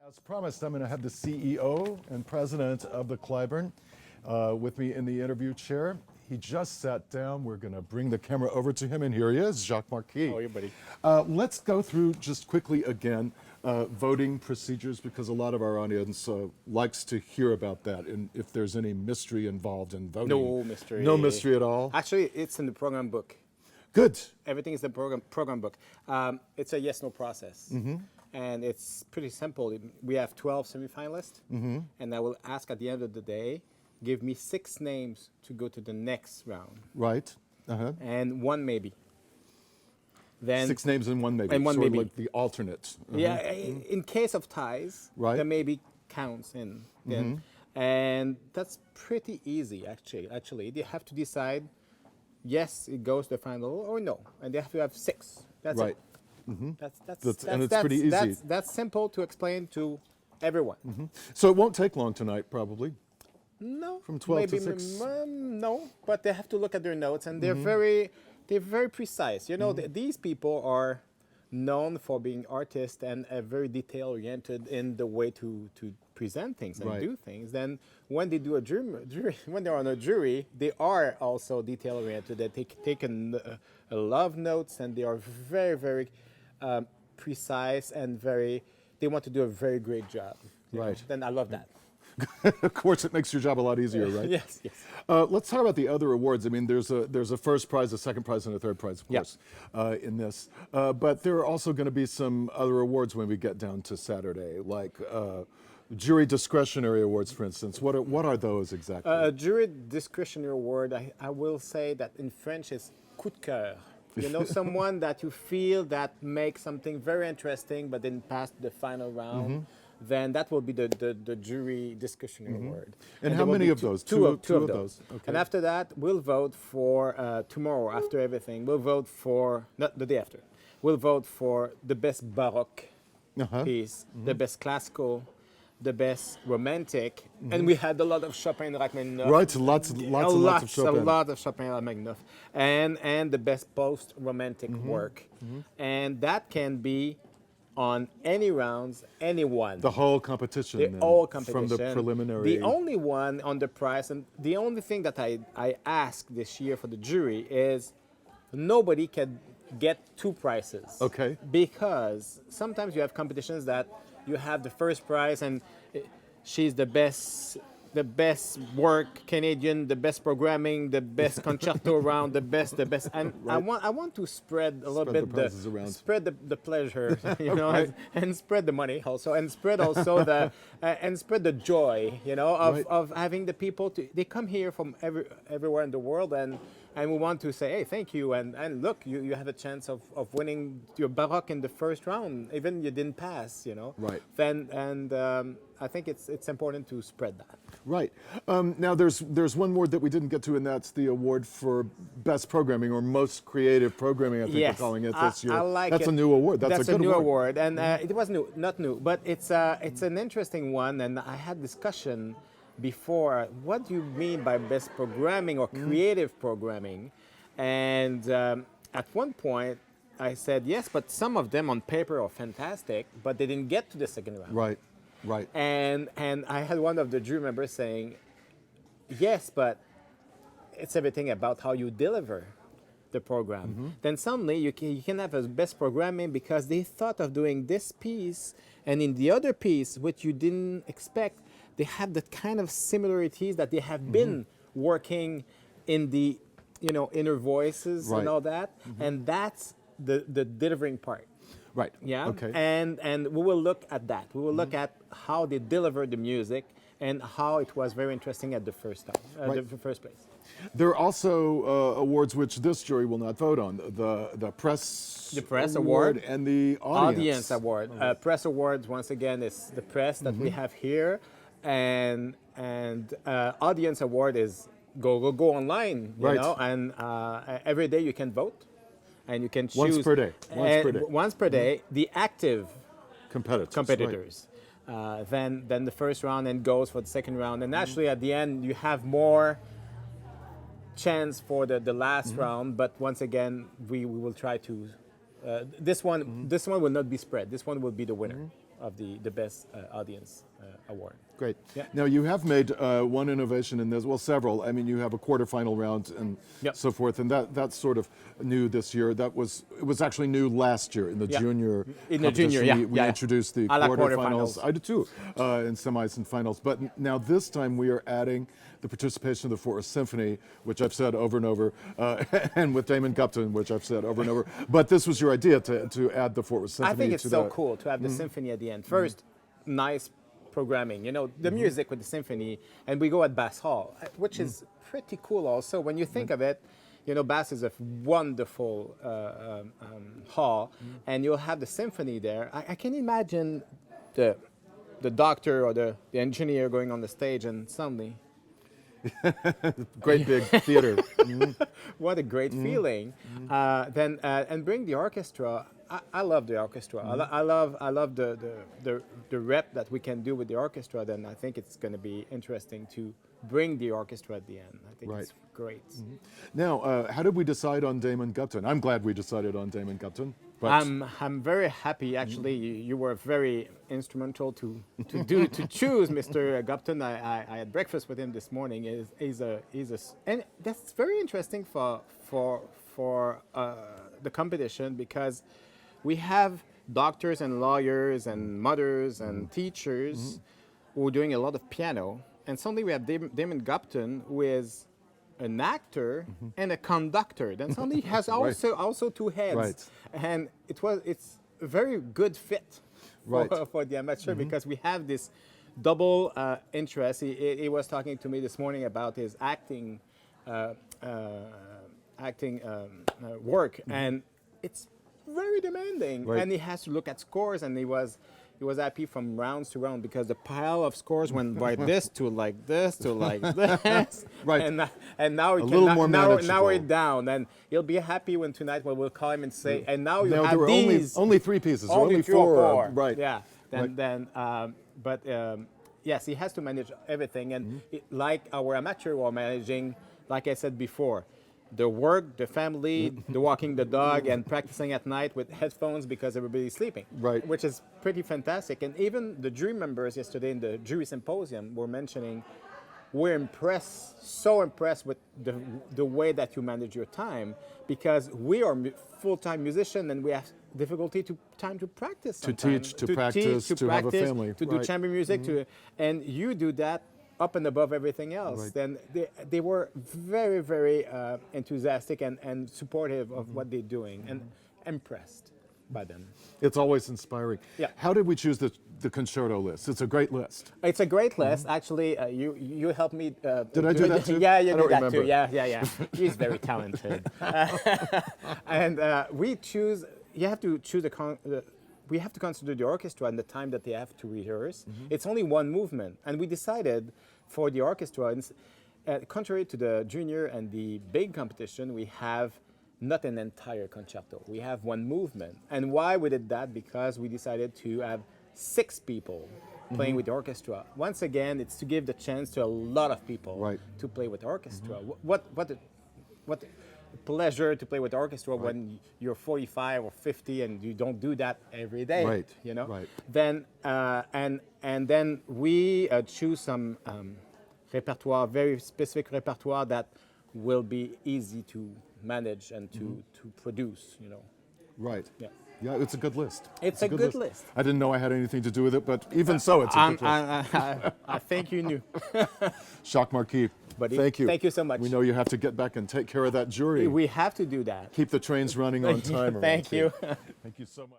As promised, I'm going to have the CEO and president of the Cliburn with me in the interview chair. He just sat down. We're going to bring the camera over to him, and here he is, Jacques Marquis. How are you, buddy? Let's go through just quickly again voting procedures, because a lot of our audience likes to hear about that, and if there's any mystery involved in voting. No mystery. No mystery at all? Actually, it's in the program book. Good. Everything is the program book. It's a yes/no process. And it's pretty simple. We have 12 semifinalists, and I will ask at the end of the day, give me 6 names to go to the next round. Right. And one maybe. Then 6 names and one maybe. And one sort maybe. of like the alternate. Yeah, in case of ties, Right. the maybe counts in. Then. And that's pretty easy, actually. They have to decide, yes, it goes to the final, or no. And they have to have 6. That's Right. it. And it's pretty easy. That's simple to explain to everyone. So it won't take long tonight, probably. No, From 12 to maybe 6? No, but they have to look at their notes, and they're very precise. You know, these people are known for being artists and very detail oriented in the way to present things and Right. do things. Then when they do a jury, when they're on a jury, they are also detail oriented. They take a lot of notes, and they are very precise and they want to do a very great job. You know? Right. Then I love that. Of course, it makes your job a lot easier, right? Yes. Let's talk about the other awards. I mean, there's a first prize, a second prize, and a third prize, of Yeah. course, in this. But there are also going to be some other awards when we get down to Saturday, like jury discretionary awards, for instance. What are those exactly? A jury discretionary award, I will say that in French is coup de cœur. You know, someone that you feel that makes something very interesting but didn't pass the final round, then that will be the jury discretionary award. And how there will many be of those? Two of those. Okay. And after that, we'll vote for, tomorrow, after everything, we'll vote for, not the day after, we'll vote for the best Baroque piece, the best classical, the best romantic, and we had a lot of Chopin Rachmaninoff. Right, lots of Chopin. A lot of Chopin Rachmaninoff, and the best post-romantic work, and that can be on any rounds, anyone. The whole competition. The then, whole competition. From the preliminary. The only one on the prize, and the only thing that I asked this year for the jury is nobody can get 2 prizes. Okay. Because sometimes you have competitions that you have the first prize and she's the best work Canadian, the best programming, the best concerto round, the best. And Right. I want to spread a little Spread bit the prizes around. spread the pleasure, you know, Right. and spread the money also, and spread also and spread the joy, you know, Right. of having the people they come here from everywhere in the world, and we want to say, hey, thank you, and look, you have a chance of winning your Baroque in the first round, even you didn't pass, you know. Right. I think it's important to spread that. Right. Now, there's one award that we didn't get to, and that's the award for best programming or most creative programming. I think Yes, we're calling it this year. I like that's it. a new award. That's a good new award. and it was not new, but it's an interesting one. And I had discussion before. What do you mean by best programming or creative programming? And at one point, I said yes, but some of them on paper are fantastic, but they didn't get to the second round. Right. Right. And I had one of the jury members saying, yes, but it's everything about how you deliver the program. Then suddenly you can have a best programming because they thought of doing this piece, and in the other piece, which you didn't expect, they have the kind of similarities that they have been working in the, you know, inner voices Right. and all that, and that's the delivering part. Right. Yeah. Okay. And we will look at that. We will look at how they delivered the music and how it was very interesting at the first time, Right. the first place. There are also awards which this jury will not vote on. The press. The press award and the audience award. Press awards, once again, is the press that we have here, and audience award is go online, you Right. know, and every day you can vote. And you can choose Once per day. Once per day. The active competitors. Right. Then the first round, and goes for the second round. And actually, at the end, you have more chance for the last round. But once again, we will try to. This one will not be spread. This one will be the winner. of the best audience award. Great. Yeah. Now you have made one innovation in this, well, several. I mean, you have a quarterfinal round and Yep. so forth, and that's sort of new this year. It was actually new last year in the Yeah. junior. In the junior, competition. yeah, We introduced the À la quarterfinals. quarterfinals. I did too, in semis and finals. But now this time we are adding the participation of the Forest Symphony, which I've said over and over, and with Damon Gupton, which I've said over and over. But this was your idea to add the Forest Symphony. I think it's to so that. cool to have the symphony at the end. First, nice programming, the music with the symphony, and we go at Bass Hall, which is pretty cool also. When you think of it, Bass is a wonderful hall, and you'll have the symphony there. I can imagine the doctor or the engineer going on the stage and suddenly, Great big theater. what a great feeling. Then and bring the orchestra. I love the orchestra. I love the rep that we can do with the orchestra. Then I think it's going to be interesting to bring the orchestra at the end. I think Right. it's great. Now, how did we decide on Damon Gupton? I'm glad we decided on Damon Gupton. But I'm very happy. Actually, you were very instrumental to choose Mr. Gupton. I had breakfast with him this morning. And that's very interesting for the competition, because we have doctors and lawyers and mothers and teachers who are doing a lot of piano, and suddenly we have Damon Gupton, who is an actor and a conductor. Then suddenly he has also two heads, Right. and it's a very good fit Right. for the amateur, because we have this double interest. He was talking to me this morning about his acting work, and it's very demanding. Right. And he has to look at scores, and he was happy from rounds to round, because the pile of scores went by this to like this to like this. Right. And now he A can little more narrow manageable. it down, and he'll be happy when tonight we'll call him and say, and now you now have there were these. only three pieces, or only Three or four. Right. Yeah. Right. Yes, he has to manage everything, and like our amateur were managing, like I said before, the work, the family, the walking the dog, and practicing at night with headphones because everybody's sleeping. Right. Which is pretty fantastic. And even the jury members yesterday in the jury symposium were mentioning, we're impressed, so impressed with the way that you manage your time, because we are full-time musicians and we have difficulty to practice. To sometimes. teach, to practice, to have a family. to do Right. chamber music, and you do that up and above everything else. Right. Then they were very, very enthusiastic and supportive of what they're doing, and impressed by them. It's always inspiring. Yeah. How did we choose the concerto list? It's a great list. It's a great list. Actually, you helped me. Did I do that too? Yeah, you I did don't that remember. too. Yeah. He's very talented. And we choose. You have to choose we have to consider the orchestra and the time that they have to rehearse. It's only one movement, and we decided for the orchestra, contrary to the junior and the big competition, we have not an entire concerto. We have one movement. And why we did that? Because we decided to have 6 people playing with the orchestra. Once again, it's to give the chance to a lot of people Right. to play with the orchestra. What pleasure to play with the orchestra when you're 45 or 50 and you don't do that every day. Right, You know. right. Then and then we choose some repertoire, very specific repertoire that will be easy to manage and to produce. You know. Right. Yeah. Yeah, it's a good list. It's a good list. I didn't know I had anything to do with it, but even so, it's a good list. I think you knew. Jacques Marquis, Buddy, thank you. thank you so much. We know you have to get back and take care of that jury. We have to do that. Keep the trains running on time. around Thank here. you. Thank you so much.